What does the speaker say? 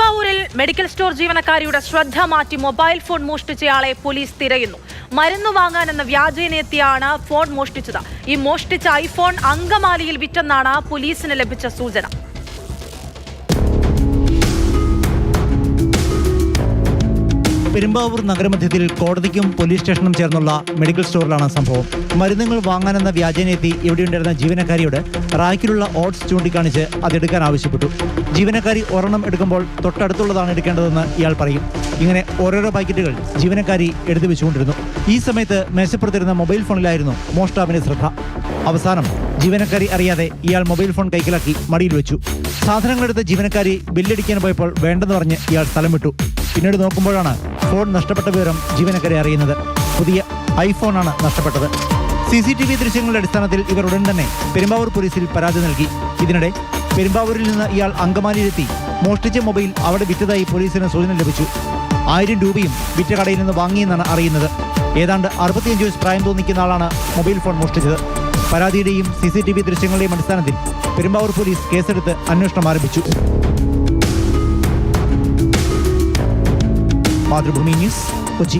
പെരുമ്പാവൂരിൽ medical store ജീവനക്കാരിയുടെ ശ്രദ്ധ മാറ്റി മൊബൈൽ ഫോൺ മോഷ്ടിച്ചയാളെ പോലീസ് തിരയുന്നു. മരുന്ന് വാങ്ങാനെന്ന വ്യാജേനയെത്തിയാണ് ഫോൺ മോഷ്ടിച്ചത്. ഈ മോഷ്ടിച്ച ഐഫോൺ അങ്കമാലിയിൽ വിറ്റെന്നാണ് പോലീസിന് ലഭിച്ച സൂചന. പെരുമ്പാവൂർ നഗരമധ്യത്തിൽ കോടതിക്കും പോലീസ് സ്റ്റേഷനും ചേർന്നുള്ള മെഡിക്കൽ സ്റ്റോറിലാണ് സംഭവം. മരുന്നുകൾ വാങ്ങാനെന്ന വ്യാജേനയെത്തി ഇവിടെയുണ്ടായിരുന്ന ജീവനക്കാരിയോട് റാക്കിലുള്ള ഓട്സ് ചൂണ്ടിക്കാണിച്ച് അതെടുക്കാൻ ആവശ്യപ്പെട്ടു. ജീവനക്കാരി ഒരെണ്ണം എടുക്കുമ്പോൾ തൊട്ടടുത്തുള്ളതാണ് എടുക്കേണ്ടതെന്ന് ഇയാൾ പറയും. ഇങ്ങനെ ഓരോരോ പാക്കറ്റുകൾ ജീവനക്കാരി എടുത്തു വെച്ചുകൊണ്ടിരുന്നു. ഈ സമയത്ത് മേശപ്പുറത്തിരുന്ന മൊബൈൽ ഫോണിലായിരുന്നു മോഷ്ടാവിന്റെ ശ്രദ്ധ. അവസാനം ജീവനക്കാരി അറിയാതെ ഇയാൾ മൊബൈൽ ഫോൺ കൈക്കലാക്കി മടിയിൽ വെച്ചു. സാധനങ്ങളെടുത്ത് ജീവനക്കാരി ബില്ലടിക്കാൻ പോയപ്പോൾ വേണ്ടെന്ന് പറഞ്ഞ് ഇയാൾ സ്ഥലം വിട്ടു. പിന്നീട് നോക്കുമ്പോഴാണ് ഫോൺ നഷ്ടപ്പെട്ട വിവരം ജീവനക്കാരെ അറിയുന്നത്. പുതിയ ഐഫോണാണ് നഷ്ടപ്പെട്ടത്. CCTV ദൃശ്യങ്ങളുടെ അടിസ്ഥാനത്തിൽ ഇവർ ഉടൻ തന്നെ പെരുമ്പാവൂർ പോലീസിൽ പരാതി നൽകി. ഇതിനിടെ പെരുമ്പാവൂരിൽ നിന്ന് ഇയാൾ അങ്കമാലിയിലെത്തി മോഷ്ടിച്ച മൊബൈൽ അവിടെ വിറ്റതായി പോലീസിന് സൂചന ലഭിച്ചു. 1000 രൂപയും വിറ്റ കടയിൽ നിന്ന് വാങ്ങിയെന്നാണ് അറിയുന്നത്. ഏതാണ്ട് 65 വയസ്സ് പ്രായം തോന്നിക്കുന്ന ആളാണ് മൊബൈൽ ഫോൺ മോഷ്ടിച്ചത്. പരാതിയുടെയും CCTV ദൃശ്യങ്ങളുടെയും അടിസ്ഥാനത്തിൽ പെരുമ്പാവൂർ പോലീസ് കേസെടുത്ത് അന്വേഷണം ആരംഭിച്ചു. മാതൃഭൂമി ന്യൂസ്, കൊച്ചി.